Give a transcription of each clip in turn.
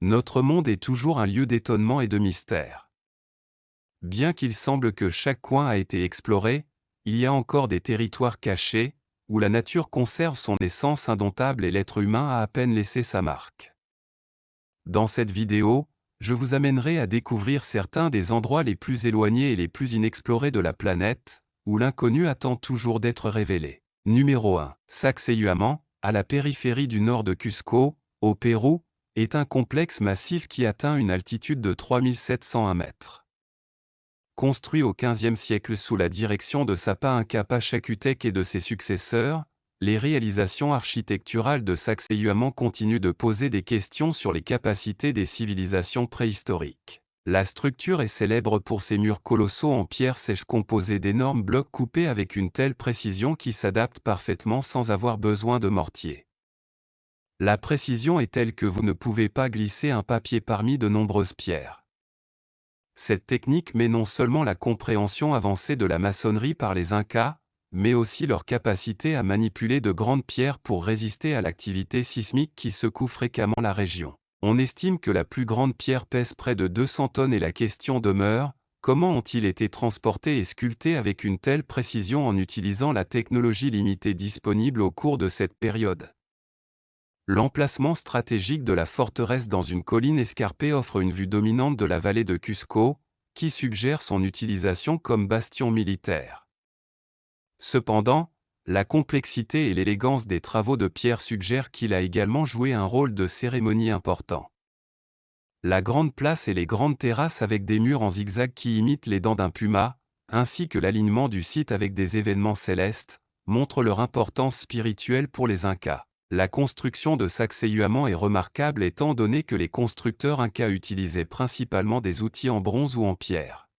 Notre monde est toujours un lieu d'étonnement et de mystère. Bien qu'il semble que chaque coin a été exploré, il y a encore des territoires cachés, où la nature conserve son essence indomptable et l'être humain a à peine laissé sa marque. Dans cette vidéo, je vous amènerai à découvrir certains des endroits les plus éloignés et les plus inexplorés de la planète, où l'inconnu attend toujours d'être révélé. Numéro 1. Sacsayhuaman, à la périphérie du nord de Cusco, au Pérou, est un complexe massif qui atteint une altitude de 3701 mètres. Construit au XVe siècle sous la direction de Sapa Inca Pachacutec et de ses successeurs, les réalisations architecturales de Sacsayhuaman continuent de poser des questions sur les capacités des civilisations préhistoriques. La structure est célèbre pour ses murs colossaux en pierre sèche composés d'énormes blocs coupés avec une telle précision qui s'adaptent parfaitement sans avoir besoin de mortier. La précision est telle que vous ne pouvez pas glisser un papier parmi de nombreuses pierres. Cette technique met non seulement la compréhension avancée de la maçonnerie par les Incas, mais aussi leur capacité à manipuler de grandes pierres pour résister à l'activité sismique qui secoue fréquemment la région. On estime que la plus grande pierre pèse près de 200 tonnes et la question demeure, comment ont-ils été transportés et sculptés avec une telle précision en utilisant la technologie limitée disponible au cours de cette période? L'emplacement stratégique de la forteresse dans une colline escarpée offre une vue dominante de la vallée de Cusco, qui suggère son utilisation comme bastion militaire. Cependant, la complexité et l'élégance des travaux de pierre suggèrent qu'il a également joué un rôle de cérémonie important. La grande place et les grandes terrasses avec des murs en zigzag qui imitent les dents d'un puma, ainsi que l'alignement du site avec des événements célestes, montrent leur importance spirituelle pour les Incas. La construction de Sacsayhuaman est remarquable étant donné que les constructeurs Incas utilisaient principalement des outils en bronze ou en pierre.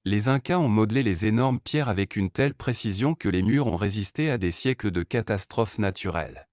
Les Incas ont modelé les énormes pierres avec une telle précision que les murs ont résisté à des siècles de catastrophes naturelles.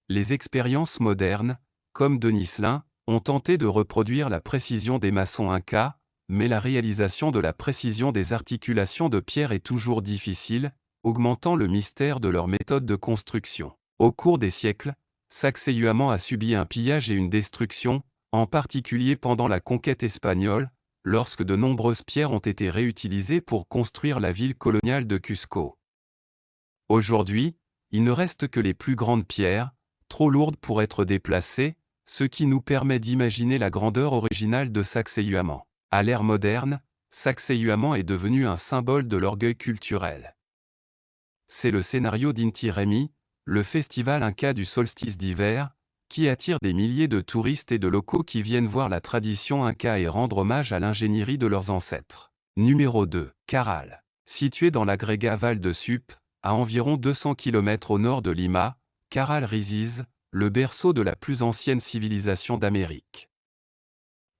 Les expériences modernes, comme Denis Lin, ont tenté de reproduire la précision des maçons Incas, mais la réalisation de la précision des articulations de pierre est toujours difficile, augmentant le mystère de leur méthode de construction. Au cours des siècles, Sacsayhuaman a subi un pillage et une destruction, en particulier pendant la conquête espagnole, lorsque de nombreuses pierres ont été réutilisées pour construire la ville coloniale de Cusco. Aujourd'hui, il ne reste que les plus grandes pierres, trop lourdes pour être déplacées, ce qui nous permet d'imaginer la grandeur originale de Sacsayhuaman. À l'ère moderne, Sacsayhuaman est devenu un symbole de l'orgueil culturel. C'est le scénario d'Inti Raymi, le festival Inca du solstice d'hiver, qui attire des milliers de touristes et de locaux qui viennent voir la tradition Inca et rendre hommage à l'ingénierie de leurs ancêtres. Numéro 2. Caral. Situé dans l'agrégat Val de Supe, à environ 200 km au nord de Lima, Caral réside, le berceau de la plus ancienne civilisation d'Amérique.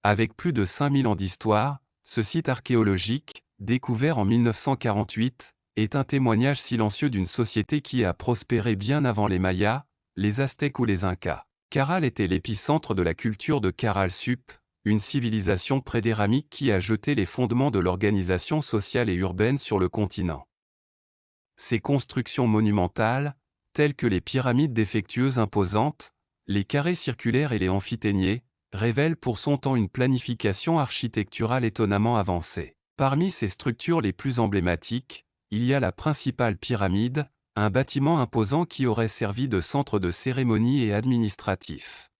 Avec plus de 5000 ans d'histoire, ce site archéologique, découvert en 1948, est un témoignage silencieux d'une société qui a prospéré bien avant les Mayas, les Aztèques ou les Incas. Caral était l'épicentre de la culture de Caral Supe, une civilisation prédéramique qui a jeté les fondements de l'organisation sociale et urbaine sur le continent. Ses constructions monumentales, telles que les pyramides défectueuses imposantes, les carrés circulaires et les amphithéniers, révèlent pour son temps une planification architecturale étonnamment avancée. Parmi ces structures les plus emblématiques, il y a la principale pyramide, un bâtiment imposant qui aurait servi de centre de cérémonie et administratif.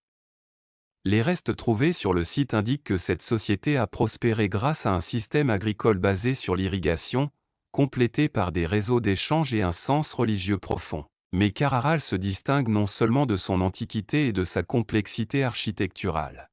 Les restes trouvés sur le site indiquent que cette société a prospéré grâce à un système agricole basé sur l'irrigation, complété par des réseaux d'échanges et un sens religieux profond. Mais Caral se distingue non seulement de son antiquité et de sa complexité architecturale.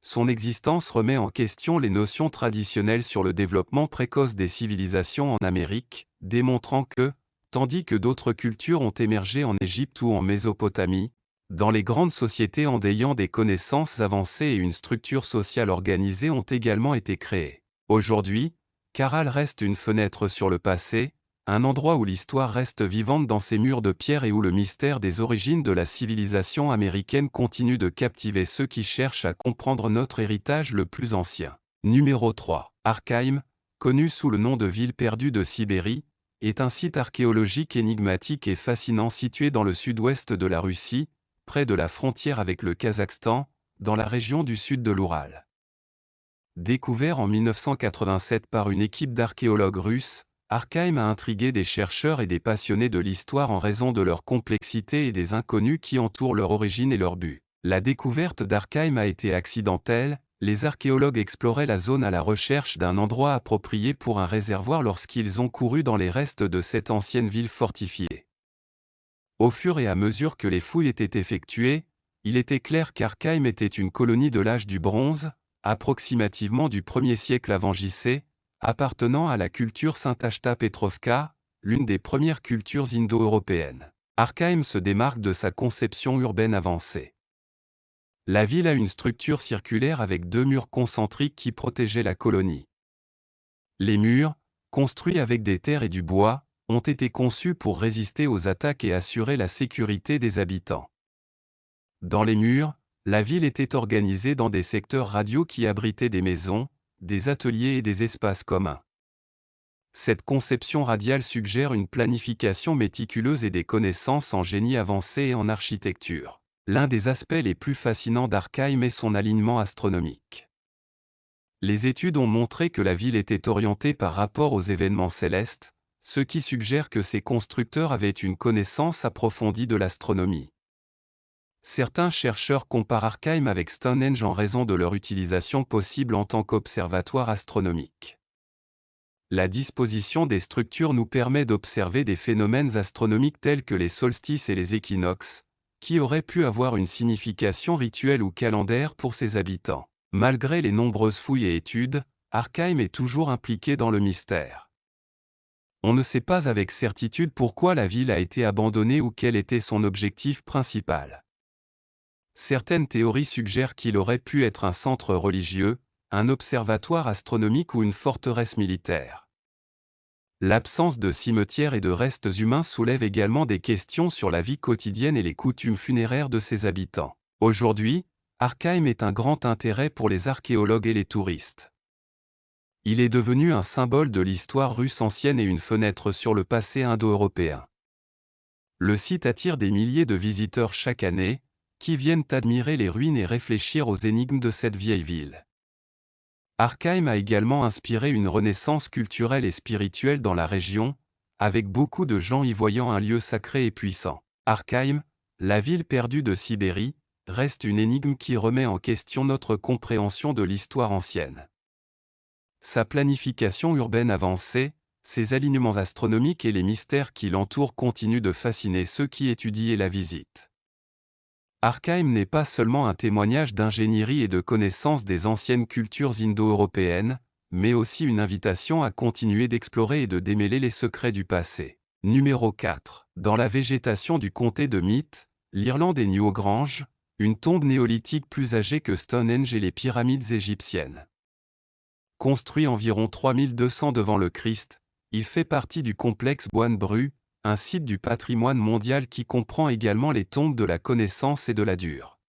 Son existence remet en question les notions traditionnelles sur le développement précoce des civilisations en Amérique, démontrant que, tandis que d'autres cultures ont émergé en Égypte ou en Mésopotamie, dans les grandes sociétés endayant des connaissances avancées et une structure sociale organisée ont également été créées. Aujourd'hui, Caral reste une fenêtre sur le passé, un endroit où l'histoire reste vivante dans ses murs de pierre et où le mystère des origines de la civilisation américaine continue de captiver ceux qui cherchent à comprendre notre héritage le plus ancien. Numéro 3. Arkheim, connu sous le nom de ville perdue de Sibérie, est un site archéologique énigmatique et fascinant situé dans le sud-ouest de la Russie, près de la frontière avec le Kazakhstan, dans la région du sud de l'Oural. Découvert en 1987 par une équipe d'archéologues russes, Arkheim a intrigué des chercheurs et des passionnés de l'histoire en raison de leur complexité et des inconnus qui entourent leur origine et leur but. La découverte d'Arkheim a été accidentelle, les archéologues exploraient la zone à la recherche d'un endroit approprié pour un réservoir lorsqu'ils ont couru dans les restes de cette ancienne ville fortifiée. Au fur et à mesure que les fouilles étaient effectuées, il était clair qu'Arkheim était une colonie de l'âge du bronze, approximativement du 1er siècle avant J.C., appartenant à la culture Saint-Achta Petrovka, l'une des premières cultures indo-européennes. Arkheim se démarque de sa conception urbaine avancée. La ville a une structure circulaire avec 2 murs concentriques qui protégeaient la colonie. Les murs, construits avec des terres et du bois, ont été conçus pour résister aux attaques et assurer la sécurité des habitants. Dans les murs, la ville était organisée dans des secteurs radiaux qui abritaient des maisons, des ateliers et des espaces communs. Cette conception radiale suggère une planification méticuleuse et des connaissances en génie avancé et en architecture. L'un des aspects les plus fascinants d'Arkheim est son alignement astronomique. Les études ont montré que la ville était orientée par rapport aux événements célestes, ce qui suggère que ses constructeurs avaient une connaissance approfondie de l'astronomie. Certains chercheurs comparent Arkheim avec Stonehenge en raison de leur utilisation possible en tant qu'observatoire astronomique. La disposition des structures nous permet d'observer des phénomènes astronomiques tels que les solstices et les équinoxes, qui auraient pu avoir une signification rituelle ou calendaire pour ses habitants. Malgré les nombreuses fouilles et études, Arkheim est toujours impliqué dans le mystère. On ne sait pas avec certitude pourquoi la ville a été abandonnée ou quel était son objectif principal. Certaines théories suggèrent qu'il aurait pu être un centre religieux, un observatoire astronomique ou une forteresse militaire. L'absence de cimetières et de restes humains soulève également des questions sur la vie quotidienne et les coutumes funéraires de ses habitants. Aujourd'hui, Arkheim est un grand intérêt pour les archéologues et les touristes. Il est devenu un symbole de l'histoire russe ancienne et une fenêtre sur le passé indo-européen. Le site attire des milliers de visiteurs chaque année, qui viennent admirer les ruines et réfléchir aux énigmes de cette vieille ville. Arkheim a également inspiré une renaissance culturelle et spirituelle dans la région, avec beaucoup de gens y voyant un lieu sacré et puissant. Arkheim, la ville perdue de Sibérie, reste une énigme qui remet en question notre compréhension de l'histoire ancienne. Sa planification urbaine avancée, ses alignements astronomiques et les mystères qui l'entourent continuent de fasciner ceux qui étudient et la visitent. Arkheim n'est pas seulement un témoignage d'ingénierie et de connaissance des anciennes cultures indo-européennes, mais aussi une invitation à continuer d'explorer et de démêler les secrets du passé. Numéro 4. Dans la végétation du comté de Meath, l'Irlande et Newgrange, une tombe néolithique plus âgée que Stonehenge et les pyramides égyptiennes. Construit environ 3200 devant le Christ, il fait partie du complexe Boine-Bru, un site du patrimoine mondial qui comprend également les tombes de la connaissance et de la dure.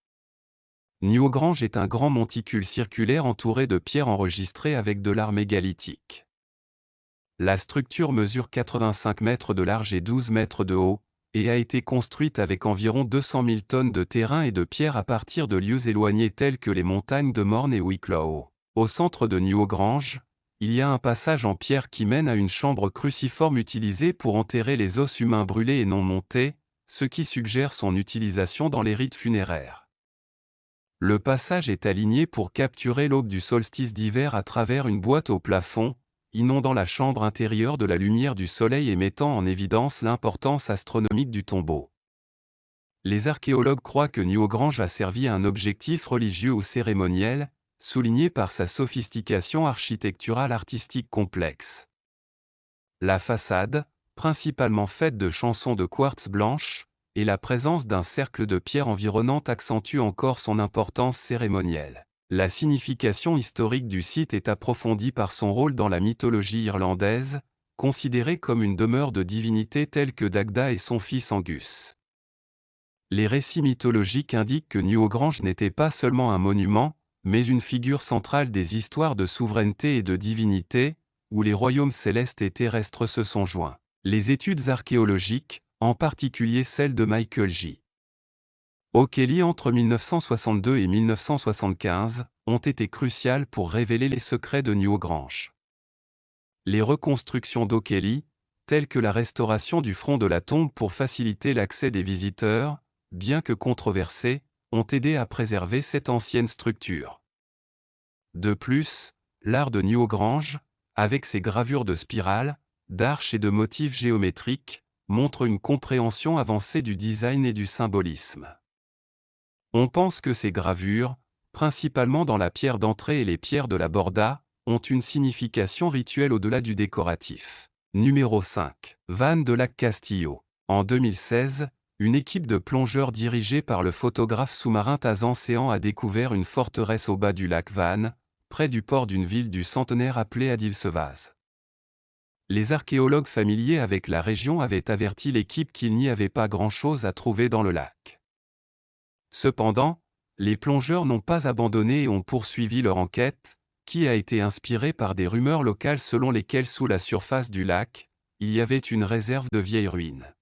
Newgrange est un grand monticule circulaire entouré de pierres enregistrées avec de l'art mégalithique. La structure mesure 85 mètres de large et 12 mètres de haut, et a été construite avec environ 200 000 tonnes de terrain et de pierres à partir de lieux éloignés tels que les montagnes de Mourne et Wicklow. Au centre de Newgrange, il y a un passage en pierre qui mène à une chambre cruciforme utilisée pour enterrer les os humains brûlés et non montés, ce qui suggère son utilisation dans les rites funéraires. Le passage est aligné pour capturer l'aube du solstice d'hiver à travers une boîte au plafond, inondant la chambre intérieure de la lumière du soleil et mettant en évidence l'importance astronomique du tombeau. Les archéologues croient que Newgrange a servi à un objectif religieux ou cérémoniel, souligné par sa sophistication architecturale artistique complexe. La façade, principalement faite de chansons de quartz blanche, et la présence d'un cercle de pierre environnante accentuent encore son importance cérémonielle. La signification historique du site est approfondie par son rôle dans la mythologie irlandaise, considéré comme une demeure de divinités telles que Dagda et son fils Angus. Les récits mythologiques indiquent que Newgrange n'était pas seulement un monument, mais une figure centrale des histoires de souveraineté et de divinité, où les royaumes célestes et terrestres se sont joints. Les études archéologiques, en particulier celles de Michael J. O'Kelly entre 1962 et 1975 ont été cruciales pour révéler les secrets de Newgrange. Les reconstructions d'O'Kelly, telles que la restauration du front de la tombe pour faciliter l'accès des visiteurs, bien que controversées, ont aidé à préserver cette ancienne structure. De plus, l'art de Newgrange, avec ses gravures de spirales, d'arches et de motifs géométriques, montre une compréhension avancée du design et du symbolisme. On pense que ces gravures, principalement dans la pierre d'entrée et les pierres de la borda, ont une signification rituelle au-delà du décoratif. Numéro 5. Vannes de Lac Castillo. En 2016, une équipe de plongeurs dirigée par le photographe sous-marin Tazan Séan a découvert une forteresse au bas du lac Vannes, près du port d'une ville du centenaire appelée Adilsevaz. Les archéologues familiers avec la région avaient averti l'équipe qu'il n'y avait pas grand-chose à trouver dans le lac. Cependant, les plongeurs n'ont pas abandonné et ont poursuivi leur enquête, qui a été inspirée par des rumeurs locales selon lesquelles sous la surface du lac, il y avait une réserve de vieilles ruines.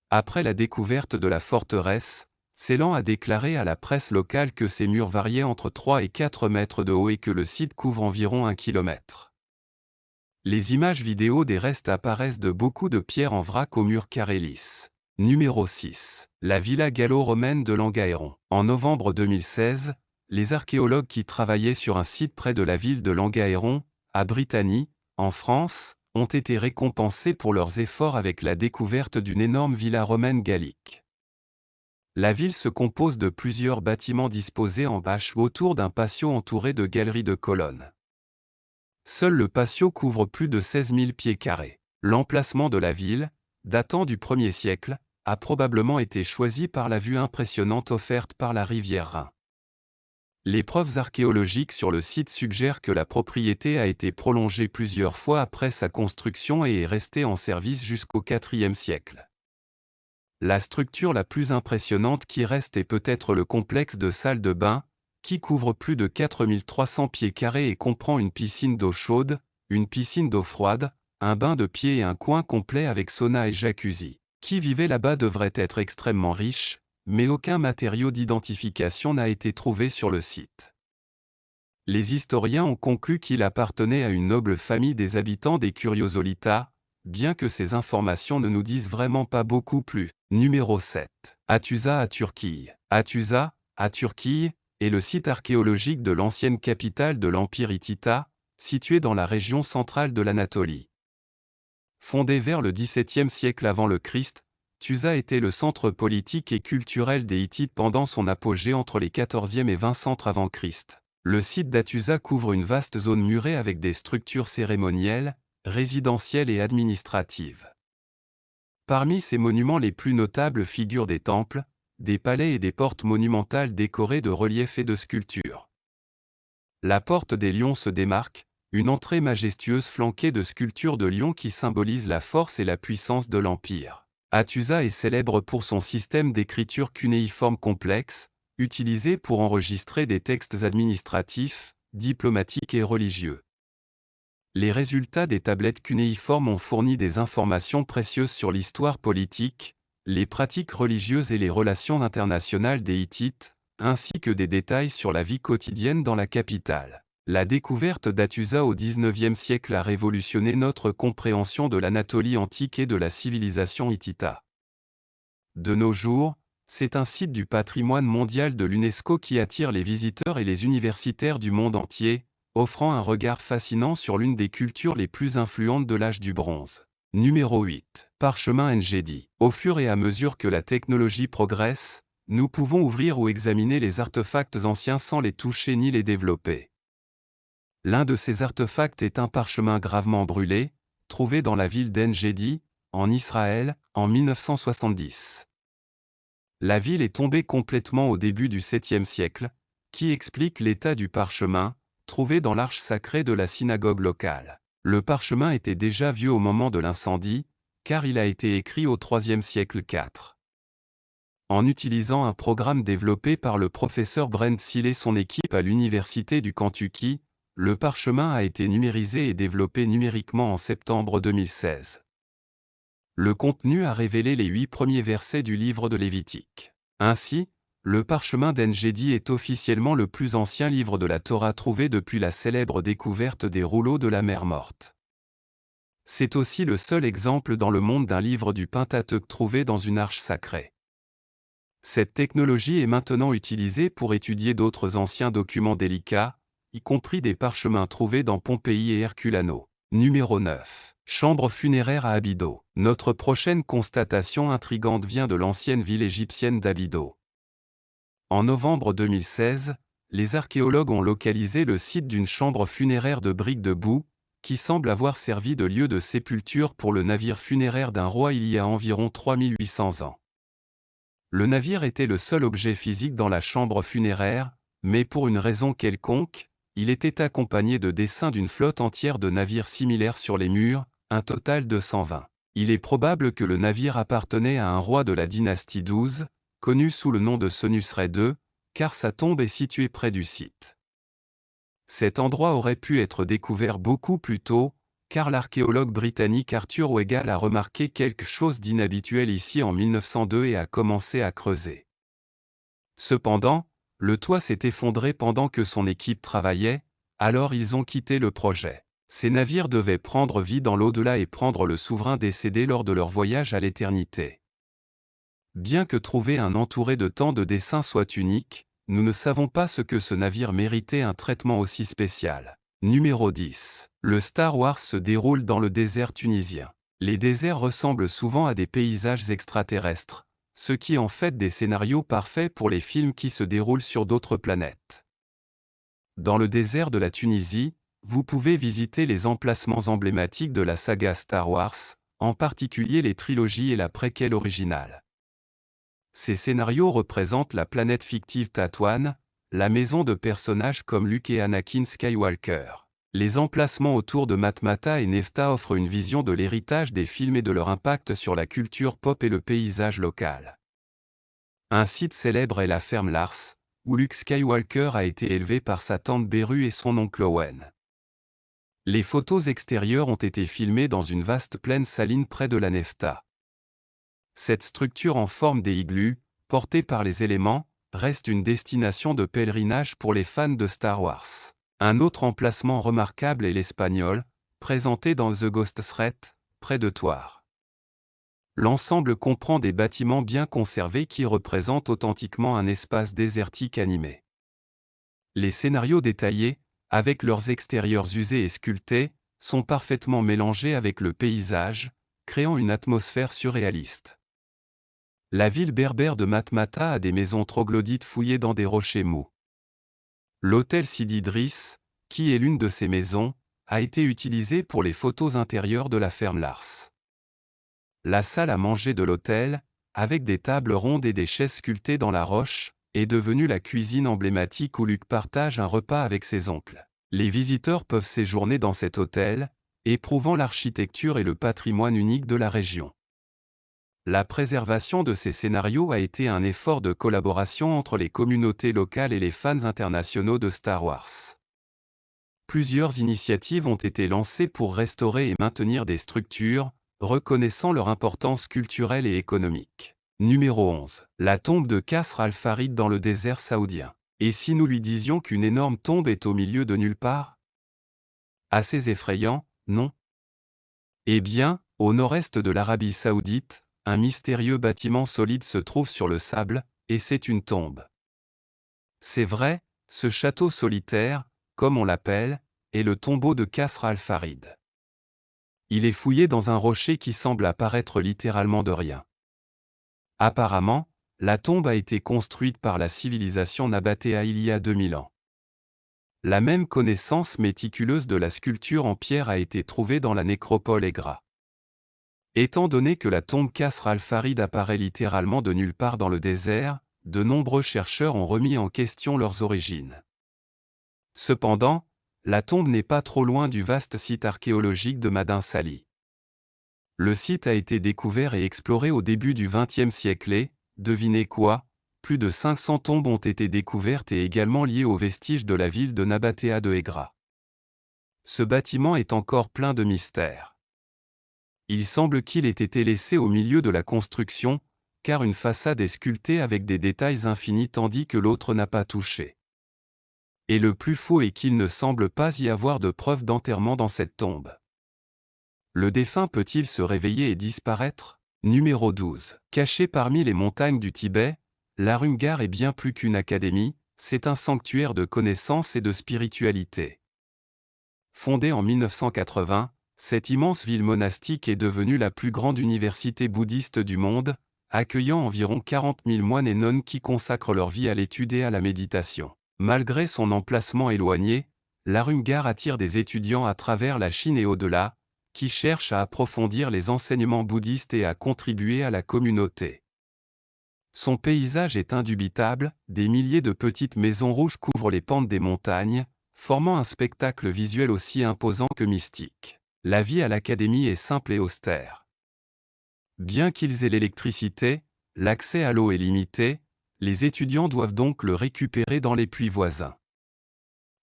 Après la découverte de la forteresse, Ceylan a déclaré à la presse locale que ses murs variaient entre 3 et 4 mètres de haut et que le site couvre environ 1 kilomètre. Les images vidéo des restes apparaissent de beaucoup de pierres en vrac aux murs carrés lisses. Numéro 6. La villa gallo-romaine de Langaéron. En novembre 2016, les archéologues qui travaillaient sur un site près de la ville de Langaéron, à Brittany, en France, ont été récompensés pour leurs efforts avec la découverte d'une énorme villa romaine gallique. La ville se compose de plusieurs bâtiments disposés en bâche autour d'un patio entouré de galeries de colonnes. Seul le patio couvre plus de 16 000 pieds carrés. L'emplacement de la ville, datant du 1er siècle, a probablement été choisi par la vue impressionnante offerte par la rivière Rhin. Les preuves archéologiques sur le site suggèrent que la propriété a été prolongée plusieurs fois après sa construction et est restée en service jusqu'au IVe siècle. La structure la plus impressionnante qui reste est peut-être le complexe de salles de bain, qui couvre plus de 4300 pieds carrés et comprend une piscine d'eau chaude, une piscine d'eau froide, un bain de pieds et un coin complet avec sauna et jacuzzi. Qui vivait là-bas devrait être extrêmement riche, mais aucun matériau d'identification n'a été trouvé sur le site. Les historiens ont conclu qu'il appartenait à une noble famille des habitants des Curiosolitas, bien que ces informations ne nous disent vraiment pas beaucoup plus. Numéro 7. Hattusa à Turquie. Hattusa, à Turquie, est le site archéologique de l'ancienne capitale de l'Empire hittite, situé dans la région centrale de l'Anatolie. Fondée vers le XVIIe siècle avant le Christ, Hattusa était le centre politique et culturel des Hittites pendant son apogée entre les XIVe et 20 avant Christ. Le site d'Hattusa couvre une vaste zone murée avec des structures cérémonielles, résidentielles et administratives. Parmi ces monuments les plus notables figurent des temples, des palais et des portes monumentales décorées de reliefs et de sculptures. La porte des lions se démarque, une entrée majestueuse flanquée de sculptures de lions qui symbolisent la force et la puissance de l'Empire. Hattusa est célèbre pour son système d'écriture cunéiforme complexe, utilisé pour enregistrer des textes administratifs, diplomatiques et religieux. Les résultats des tablettes cunéiformes ont fourni des informations précieuses sur l'histoire politique, les pratiques religieuses et les relations internationales des Hittites, ainsi que des détails sur la vie quotidienne dans la capitale. La découverte d'Hattusa au XIXe siècle a révolutionné notre compréhension de l'Anatolie antique et de la civilisation hittite. De nos jours, c'est un site du patrimoine mondial de l'UNESCO qui attire les visiteurs et les universitaires du monde entier, offrant un regard fascinant sur l'une des cultures les plus influentes de l'âge du bronze. Numéro 8. Parchemin Enjedi. Au fur et à mesure que la technologie progresse, nous pouvons ouvrir ou examiner les artefacts anciens sans les toucher ni les développer. L'un de ces artefacts est un parchemin gravement brûlé, trouvé dans la ville d'Enjedi, en Israël, en 1970. La ville est tombée complètement au début du 7e siècle, qui explique l'état du parchemin, trouvé dans l'arche sacrée de la synagogue locale. Le parchemin était déjà vieux au moment de l'incendie, car il a été écrit au IIIe siècle IV. En utilisant un programme développé par le professeur Brent Seale et son équipe à l'Université du Kentucky, le parchemin a été numérisé et développé numériquement en septembre 2016. Le contenu a révélé les 8 premiers versets du livre de Lévitique. Ainsi, le parchemin d'Engedi est officiellement le plus ancien livre de la Torah trouvé depuis la célèbre découverte des rouleaux de la mer Morte. C'est aussi le seul exemple dans le monde d'un livre du Pentateuque trouvé dans une arche sacrée. Cette technologie est maintenant utilisée pour étudier d'autres anciens documents délicats, y compris des parchemins trouvés dans Pompéi et Herculano. Numéro 9. Chambre funéraire à Abydos. Notre prochaine constatation intrigante vient de l'ancienne ville égyptienne d'Abydos. En novembre 2016, les archéologues ont localisé le site d'une chambre funéraire de briques de boue, qui semble avoir servi de lieu de sépulture pour le navire funéraire d'un roi il y a environ 3800 ans. Le navire était le seul objet physique dans la chambre funéraire, mais pour une raison quelconque, il était accompagné de dessins d'une flotte entière de navires similaires sur les murs, un total de 120. Il est probable que le navire appartenait à un roi de la dynastie 12, connu sous le nom de Senusret II, car sa tombe est située près du site. Cet endroit aurait pu être découvert beaucoup plus tôt, car l'archéologue britannique Arthur Weigall a remarqué quelque chose d'inhabituel ici en 1902 et a commencé à creuser. Cependant, le toit s'est effondré pendant que son équipe travaillait, alors ils ont quitté le projet. Ces navires devaient prendre vie dans l'au-delà et prendre le souverain décédé lors de leur voyage à l'éternité. Bien que trouver un entouré de tant de dessins soit unique, nous ne savons pas ce que ce navire méritait un traitement aussi spécial. Numéro 10. Le Star Wars se déroule dans le désert tunisien. Les déserts ressemblent souvent à des paysages extraterrestres, ce qui en fait des scénarios parfaits pour les films qui se déroulent sur d'autres planètes. Dans le désert de la Tunisie, vous pouvez visiter les emplacements emblématiques de la saga Star Wars, en particulier les trilogies et la préquelle originale. Ces scénarios représentent la planète fictive Tatooine, la maison de personnages comme Luke et Anakin Skywalker. Les emplacements autour de Matmata et Nefta offrent une vision de l'héritage des films et de leur impact sur la culture pop et le paysage local. Un site célèbre est la ferme Lars, où Luke Skywalker a été élevé par sa tante Beru et son oncle Owen. Les photos extérieures ont été filmées dans une vaste plaine saline près de la Nefta. Cette structure en forme des igloos, portée par les éléments, reste une destination de pèlerinage pour les fans de Star Wars. Un autre emplacement remarquable est l'Espagnol, présenté dans The Ghost Threat, près de Thouars. L'ensemble comprend des bâtiments bien conservés qui représentent authentiquement un espace désertique animé. Les scénarios détaillés, avec leurs extérieurs usés et sculptés, sont parfaitement mélangés avec le paysage, créant une atmosphère surréaliste. La ville berbère de Matmata a des maisons troglodytes fouillées dans des rochers mous. L'hôtel Sidi Driss, qui est l'une de ces maisons, a été utilisé pour les photos intérieures de la ferme Lars. La salle à manger de l'hôtel, avec des tables rondes et des chaises sculptées dans la roche, est devenue la cuisine emblématique où Luke partage un repas avec ses oncles. Les visiteurs peuvent séjourner dans cet hôtel, éprouvant l'architecture et le patrimoine unique de la région. La préservation de ces scénarios a été un effort de collaboration entre les communautés locales et les fans internationaux de Star Wars. Plusieurs initiatives ont été lancées pour restaurer et maintenir des structures, reconnaissant leur importance culturelle et économique. Numéro 11. La tombe de Qasr al-Farid dans le désert saoudien. Et si nous lui disions qu'une énorme tombe est au milieu de nulle part? Assez effrayant, non? Eh bien, au nord-est de l'Arabie saoudite, un mystérieux bâtiment solide se trouve sur le sable, et c'est une tombe. C'est vrai, ce château solitaire, comme on l'appelle, est le tombeau de Qasr al-Farid. Il est fouillé dans un rocher qui semble apparaître littéralement de rien. Apparemment, la tombe a été construite par la civilisation nabatéa il y a 2000 ans. La même connaissance méticuleuse de la sculpture en pierre a été trouvée dans la nécropole Egra. Étant donné que la tombe Qasr al-Farid apparaît littéralement de nulle part dans le désert, de nombreux chercheurs ont remis en question leurs origines. Cependant, la tombe n'est pas trop loin du vaste site archéologique de Madin Sali. Le site a été découvert et exploré au début du XXe siècle et, devinez quoi, plus de 500 tombes ont été découvertes et également liées aux vestiges de la ville de Nabatéa de Egra. Ce bâtiment est encore plein de mystères. Il semble qu'il ait été laissé au milieu de la construction, car une façade est sculptée avec des détails infinis tandis que l'autre n'a pas touché. Et le plus faux est qu'il ne semble pas y avoir de preuve d'enterrement dans cette tombe. Le défunt peut-il se réveiller et disparaître? Numéro 12. Caché parmi les montagnes du Tibet, l'Arumghar est bien plus qu'une académie, c'est un sanctuaire de connaissances et de spiritualité. Fondée en 1980, cette immense ville monastique est devenue la plus grande université bouddhiste du monde, accueillant environ 40 000 moines et nonnes qui consacrent leur vie à l'étude et à la méditation. Malgré son emplacement éloigné, l'Arumghar attire des étudiants à travers la Chine et au-delà, qui cherchent à approfondir les enseignements bouddhistes et à contribuer à la communauté. Son paysage est indubitable, des milliers de petites maisons rouges couvrent les pentes des montagnes, formant un spectacle visuel aussi imposant que mystique. La vie à l'académie est simple et austère. Bien qu'ils aient l'électricité, l'accès à l'eau est limité, les étudiants doivent donc le récupérer dans les puits voisins.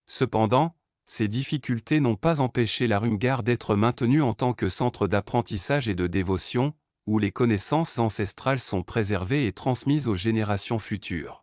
Cependant, ces difficultés n'ont pas empêché l'Arumghar d'être maintenu en tant que centre d'apprentissage et de dévotion, où les connaissances ancestrales sont préservées et transmises aux générations futures.